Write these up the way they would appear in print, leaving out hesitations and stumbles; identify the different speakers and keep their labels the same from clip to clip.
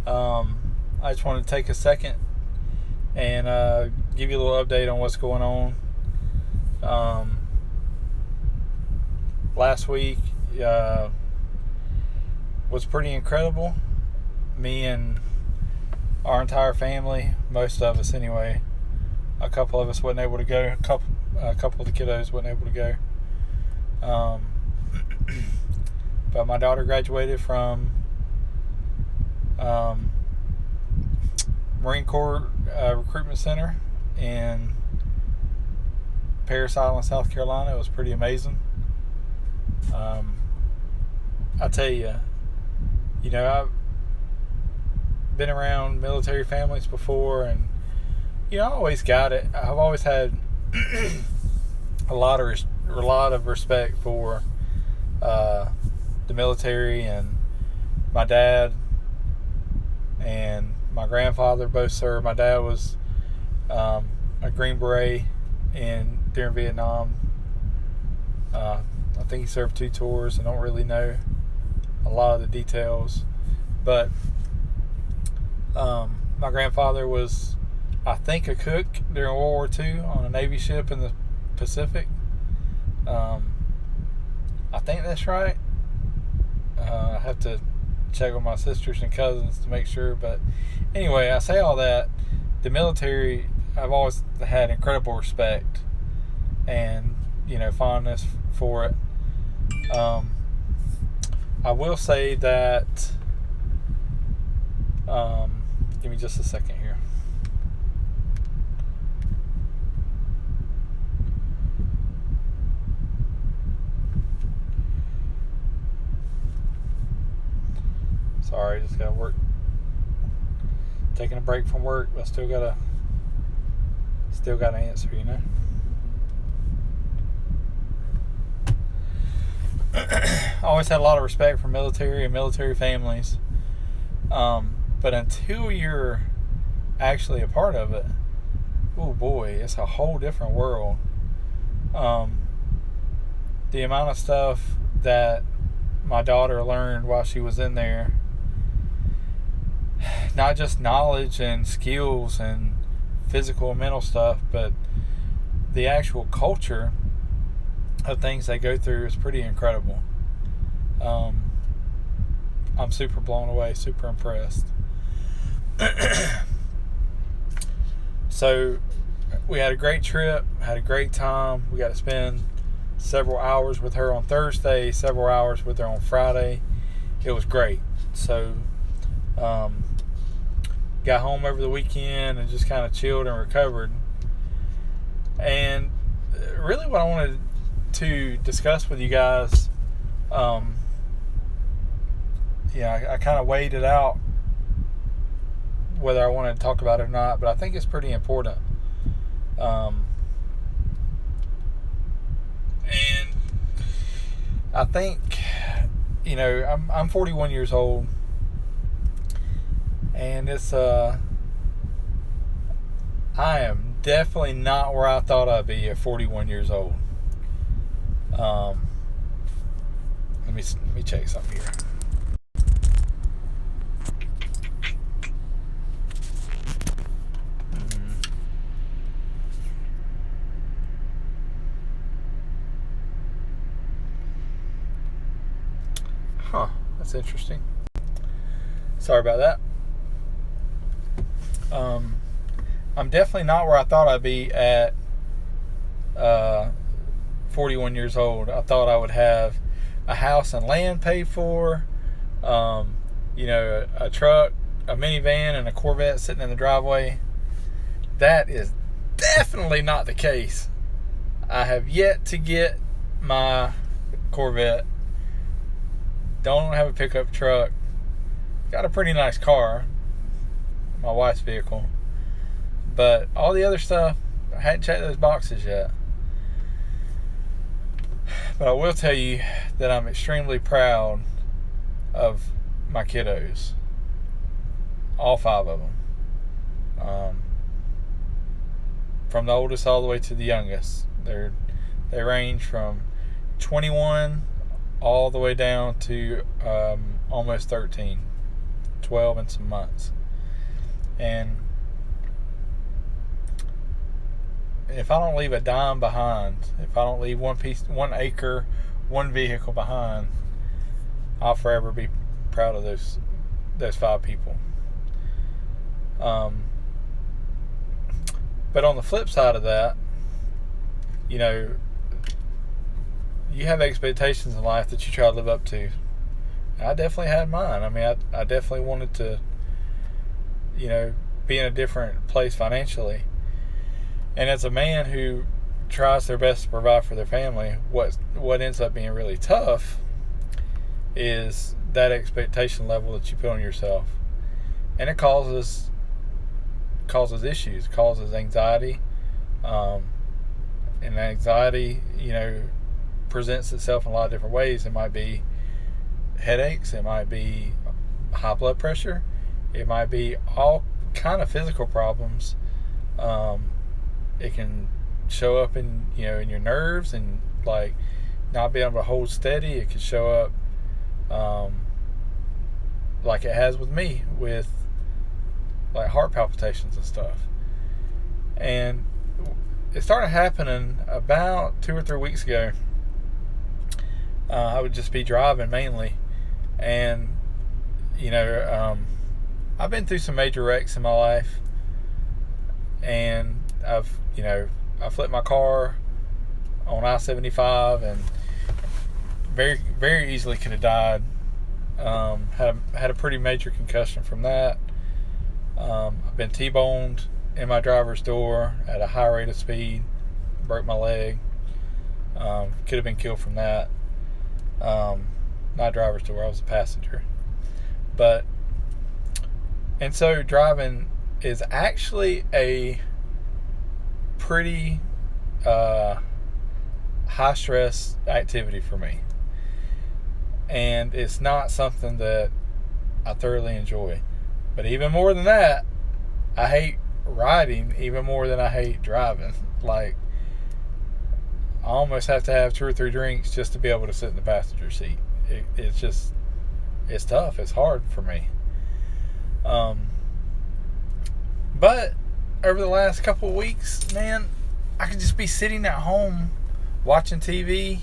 Speaker 1: I just wanted to take a second and give you a little update on what's going on. Last week was pretty incredible. Me and our entire family, most of us anyway, a couple of us wasn't able to go. A couple of the kiddos wasn't able to go. But my daughter graduated from Marine Corps Recruitment Center in Parris Island, South Carolina. It was pretty amazing. I tell you, I've been around military families before, and I always got it. I've always had a lot of respect for the military, and my dad and my grandfather both served. My dad was a Green Beret during Vietnam. I think he served 2 tours. I don't really know a lot of the details, but my grandfather was, I think, a cook during World War II on a Navy ship in the Pacific. I think that's right. I have to check with my sisters and cousins to make sure, but anyway, I say all that. The military, I've always had incredible respect and fondness for it. I will say that give me just a second here. Sorry, just gotta work. Taking a break from work, but still gotta answer, I always had a lot of respect for military and military families. But until you're actually a part of it, oh boy, it's a whole different world. The amount of stuff that my daughter learned while she was in there, not just knowledge and skills and physical and mental stuff, but the actual culture of things they go through is pretty incredible. I'm super blown away, super impressed. So we had a great trip, had a great time. We got to spend several hours with her on Thursday, several hours with her on Friday. It was great. So got home over the weekend and just kind of chilled and recovered. And really what I wanted to discuss with you guys, I kind of weighed it out whether I wanted to talk about it or not, but I think it's pretty important. And I think, I'm 41 years old, and it's I am definitely not where I thought I'd be at 41 years old. Let me check something here. That's interesting. Sorry about that. I'm definitely not where I thought I'd be at 41 years old. I thought I would have a house and land paid for, a truck, a minivan, and a Corvette sitting in the driveway. That is definitely not the case. I have yet to get my Corvette. Don't have a pickup truck. Got a pretty nice car, my wife's vehicle. But all the other stuff, I hadn't checked those boxes yet. But I will tell you that I'm extremely proud of my kiddos. All 5 of them. From the oldest all the way to the youngest. They range from 21 all the way down to almost 13. 12 and some months. And if I don't leave a dime behind, if I don't leave 1 acre, 1 vehicle behind, I'll forever be proud of those 5 people. But on the flip side of that, you have expectations in life that you try to live up to. I definitely had mine. I mean, I definitely wanted to, be in a different place financially. And as a man who tries their best to provide for their family, what ends up being really tough is that expectation level that you put on yourself. And it causes issues, causes anxiety. And anxiety, presents itself in a lot of different ways. It might be headaches, it might be high blood pressure, it might be all kind of physical problems. It can show up in your nerves and like not being able to hold steady. It can show up like it has with me, with like heart palpitations and stuff. And it started happening about 2 or 3 weeks ago. I would just be driving mainly, and I've been through some major wrecks in my life, and I flipped my car on I-75 and very, very easily could have died. Had a pretty major concussion from that. I've been T-boned in my driver's door at a high rate of speed, broke my leg. Could have been killed from that. Not driver's door, I was a passenger. And so driving is actually a pretty high stress activity for me. And it's not something that I thoroughly enjoy. But even more than that, I hate riding even more than I hate driving. Like, I almost have to have 2 or 3 drinks just to be able to sit in the passenger seat. It's tough. It's hard for me. But over the last couple of weeks, man, I could just be sitting at home watching TV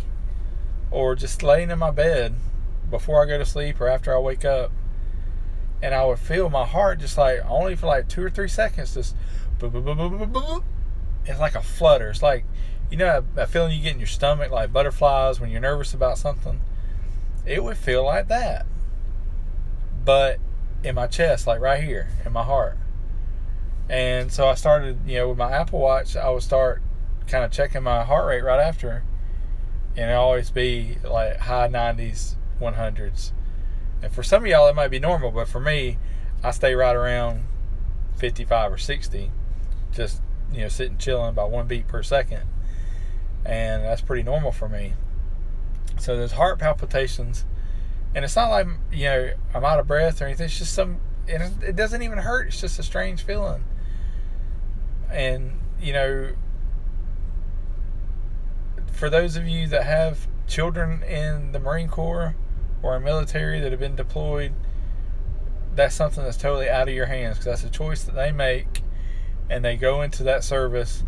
Speaker 1: or just laying in my bed before I go to sleep or after I wake up, and I would feel my heart just like only for like 2 or 3 seconds, just boop, boop, boop, boop, boop, boop. It's like a flutter. It's like, that feeling you get in your stomach, like butterflies when you're nervous about something. It would feel like that, but in my chest, like right here in my heart. And so I started, with my Apple Watch, I would start kind of checking my heart rate right after, and it always be like high 90s, 100s. And for some of y'all, it might be normal, but for me, I stay right around 55 or 60, just, sitting chilling about 1 beat per second. And that's pretty normal for me. So there's heart palpitations, and it's not like, I'm out of breath or anything. It's just it doesn't even hurt. It's just a strange feeling. And, for those of you that have children in the Marine Corps or in military that have been deployed, that's something that's totally out of your hands, because that's a choice that they make, and they go into that service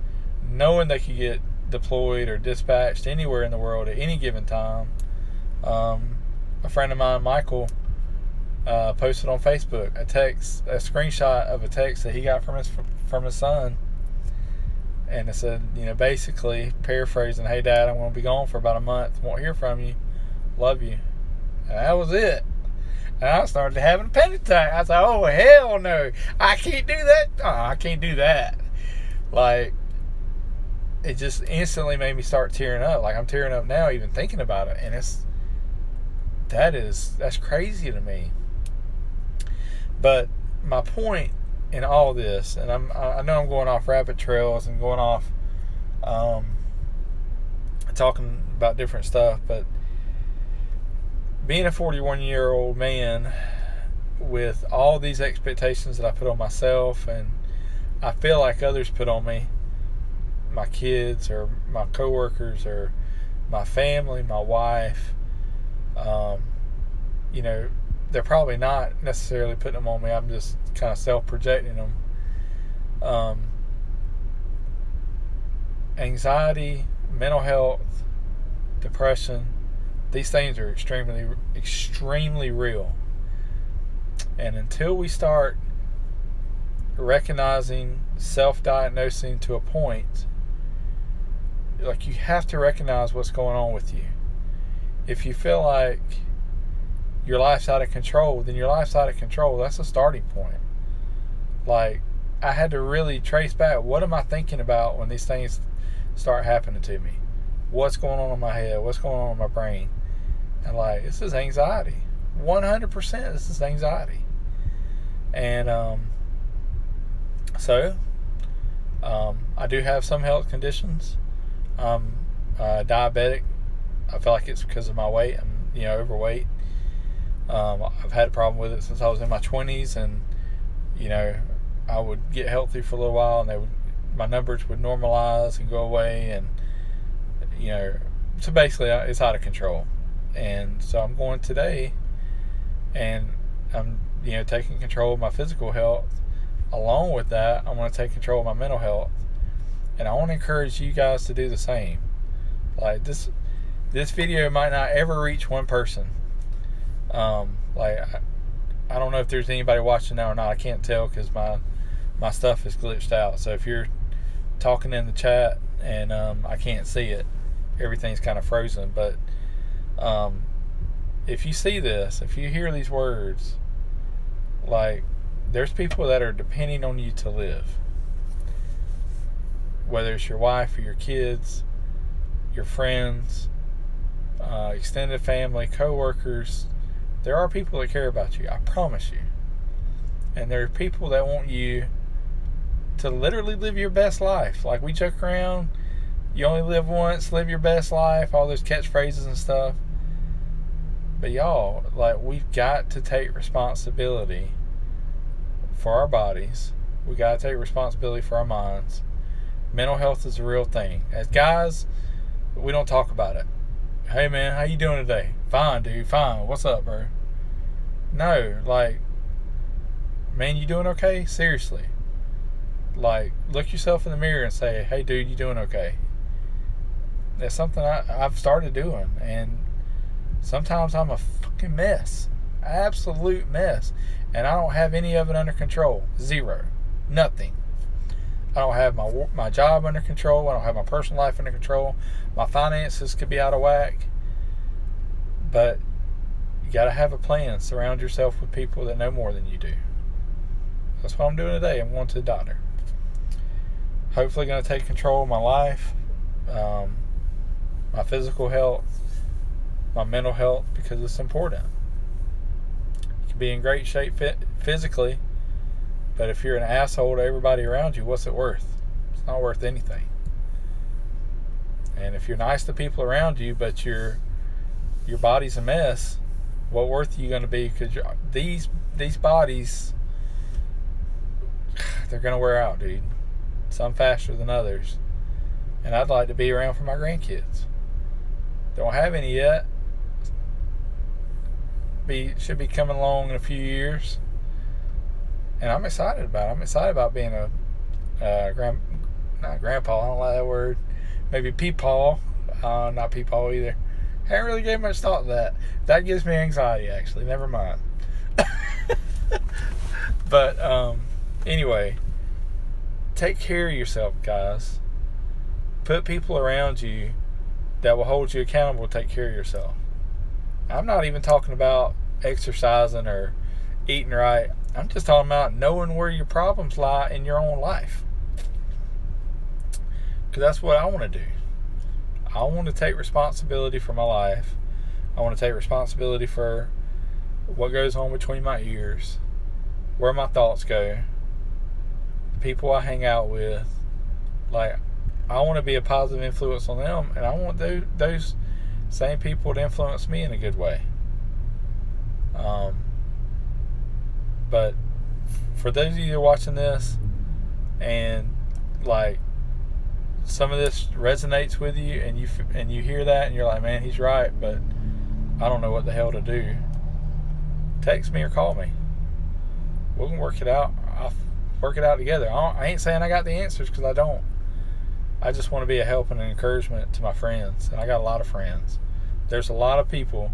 Speaker 1: knowing they could get deployed or dispatched anywhere in the world at any given time. A friend of mine, Michael, posted on Facebook a screenshot of a text that he got from his son, and it said, basically paraphrasing, "Hey Dad, I'm going to be gone for about a month. Won't hear from you. Love you." And that was it. And I started having a panic attack. I said, "Oh hell no! I can't do that. I can't do that." Like, it just instantly made me start tearing up. Like, I'm tearing up now even thinking about it, and that's crazy to me. But my point in all this, and I know I'm going off rabbit trails and going off talking about different stuff, but being a 41-year-old man with all these expectations that I put on myself, and I feel like others put on me, my kids or my coworkers or my family, my wife, they're probably not necessarily putting them on me. I'm just kind of self-projecting them. Anxiety, mental health, depression, these things are extremely real. And until we start recognizing, self-diagnosing to a point, like, you have to recognize what's going on with you. If you feel like your life's out of control, then your life's out of control. That's a starting point. Like, I had to really trace back, what am I thinking about when these things start happening to me? What's going on in my head? What's going on in my brain? And like, this is anxiety. 100% this is anxiety. And so I do have some health conditions. I'm diabetic. I feel like it's because of my weight. I'm overweight. I've had a problem with it since I was in my 20s, and I would get healthy for a little while, and my numbers would normalize and go away, and so basically it's out of control. And so I'm going today, and I'm taking control of my physical health. Along with that, I want to take control of my mental health, and I want to encourage you guys to do the same. Like, this video might not ever reach one person. I don't know if there's anybody watching now or not. I can't tell because my stuff is glitched out. So if you're talking in the chat and I can't see it, everything's kind of frozen. But if you see this, if you hear these words, like, there's people that are depending on you to live. Whether it's your wife or your kids, your friends, extended family, co-workers, there are people that care about you, I promise you. And there are people that want you to literally live your best life. Like, we joke around, you only live once, live your best life, all those catchphrases and stuff. But y'all, like, we've got to take responsibility for our bodies. We got to take responsibility for our minds. Mental health is a real thing. As guys, we don't talk about it. Hey man, how you doing today? Fine, dude, fine. What's up, bro? No, like, man, you doing okay? Seriously. Like, look yourself in the mirror and say, hey dude, you doing okay? That's something I've started doing, and sometimes I'm a fucking mess. Absolute mess. And I don't have any of it under control. Zero. Nothing. I don't have my job under control. I don't have my personal life under control. My finances could be out of whack. But you got to have a plan. Surround yourself with people that know more than you do. That's what I'm doing today. I'm going to the doctor. Hopefully going to take control of my life, my physical health, my mental health, because it's important. You can be in great shape physically, but if you're an asshole to everybody around you, what's it worth? It's not worth anything. And if you're nice to people around you, but your body's a mess, what worth are you going to be? Because these bodies, they're going to wear out, dude. Some faster than others. And I'd like to be around for my grandkids. Don't have any yet. Should be coming along in a few years. And I'm excited about it. I'm excited about being a not grandpa, I don't like that word. Maybe peepaw. Not peepaw either. Haven't really gave much thought to that. That gives me anxiety, actually. Never mind. But anyway, take care of yourself, guys. Put people around you that will hold you accountable to take care of yourself. I'm not even talking about exercising or eating right. I'm just talking about knowing where your problems lie in your own life. Because that's what I want to do. I want to take responsibility for my life. I want to take responsibility for what goes on between my ears, where my thoughts go, the people I hang out with. Like, I want to be a positive influence on them, and I want those same people to influence me in a good way. But for those of you that are watching this, and like, some of this resonates with you, and you hear that, and you're like, man, he's right, but I don't know what the hell to do. text me or call me. We can work it out. I'll work it out together. I ain't saying I got the answers, because I don't. I just want to be a help and an encouragement to my friends. And I got a lot of friends. There's a lot of people.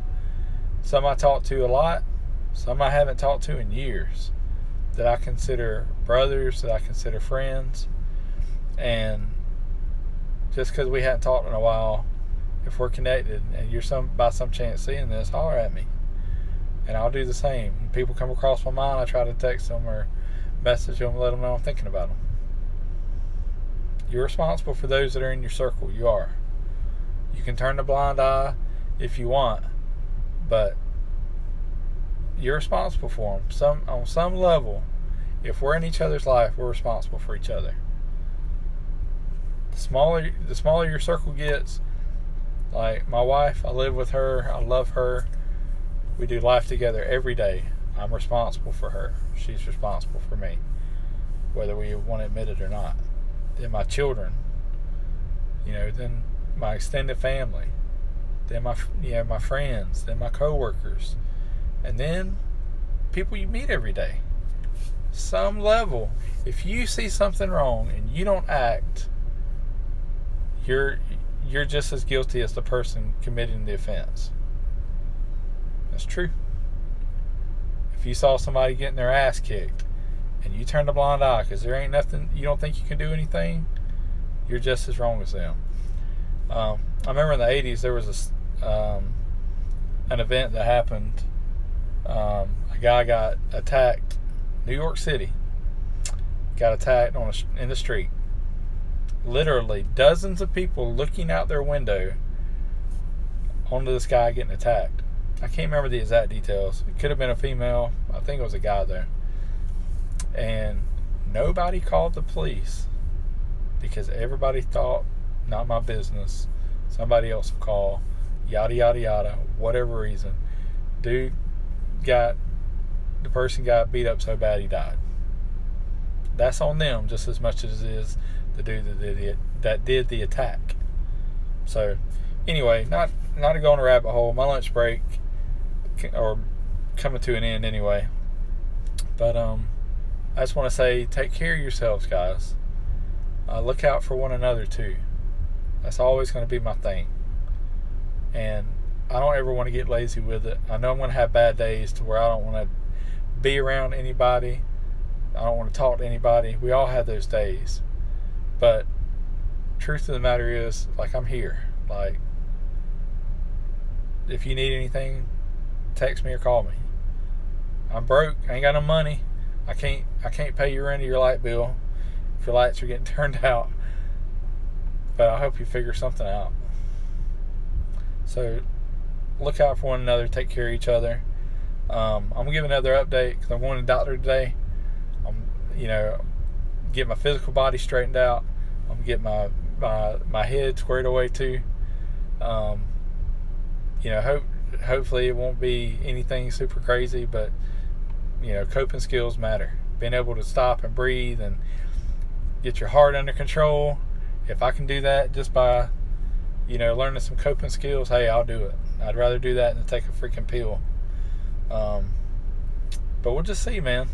Speaker 1: Some I talk to a lot. Some I haven't talked to in years. That I consider brothers. That I consider friends. And just because we hadn't talked in a while, if we're connected and you're by some chance seeing this, holler at me. And I'll do the same. When people come across my mind, I try to text them or message them and let them know I'm thinking about them. You're responsible for those that are in your circle. You are. You can turn a blind eye if you want, but you're responsible for them. On some level, if we're in each other's life, we're responsible for each other. The smaller your circle gets, like my wife, I live with her. I love her. We do life together every day. I'm responsible for her. She's responsible for me, whether we want to admit it or not. Then my children, then my extended family, then my friends, then my coworkers, and then people you meet every day. Some level, if you see something wrong and you don't act, you're just as guilty as the person committing the offense. That's true. If you saw somebody getting their ass kicked and you turned a blind eye because there ain't nothing, you don't think you can do anything, you're just as wrong as them. I remember in the 80s there was an event that happened. A guy got attacked, New York City, got attacked in the street. Literally dozens of people looking out their window onto this guy getting attacked. I can't remember the exact details. It could have been a female. I think it was a guy though. And nobody called the police because everybody thought, not my business, somebody else will call, yada yada yada, whatever reason. The person got beat up so bad he died. That's on them just as much as it is the dude that did the attack. So anyway, not to go on a rabbit hole. My lunch break, or coming to an end anyway. But I just want to say, take care of yourselves, guys. Look out for one another too. That's always going to be my thing. And I don't ever want to get lazy with it. I know I'm going to have bad days to where I don't want to be around anybody. I don't want to talk to anybody. We all have those days. But truth of the matter is, like, I'm here. Like, if you need anything, text me or call me. I'm broke. I ain't got no money. I can't pay your rent or your light bill if your lights are getting turned out. But I hope you figure something out. So look out for one another. Take care of each other. I'm gonna give another update because I'm going to the doctor today. I'm get my physical body straightened out. I'm gonna get my head squared away too. Hopefully it won't be anything super crazy, but coping skills matter. Being able to stop and breathe and get your heart under control. If I can do that just by learning some coping skills, hey, I'll do it. I'd rather do that than take a freaking pill. But we'll just see, man.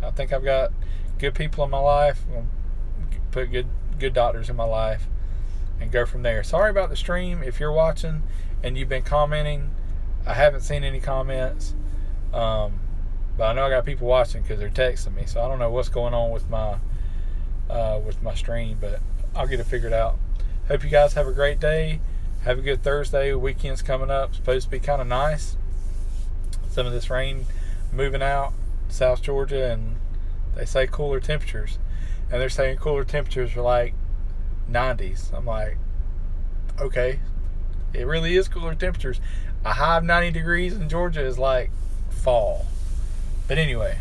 Speaker 1: I think I've got good people in my life. I'm gonna put good doctors in my life and go from there. Sorry about the stream. If you're watching and you've been commenting, I haven't seen any comments. But I know I got people watching because they're texting me. So I don't know what's going on with my stream, but I'll get it figured out. Hope you guys have a great day. Have a good Thursday. Weekend's coming up. Supposed to be kind of nice. Some of this rain moving out South Georgia, and they say cooler temperatures. And they're saying cooler temperatures are like 90s. I'm like, okay, it really is cooler temperatures. A high of 90 degrees in Georgia is like fall. But anyway,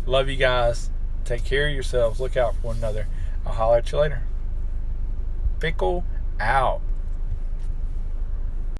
Speaker 1: love you guys. Take care of yourselves. Look out for one another. I'll holler at you later. Pickle out.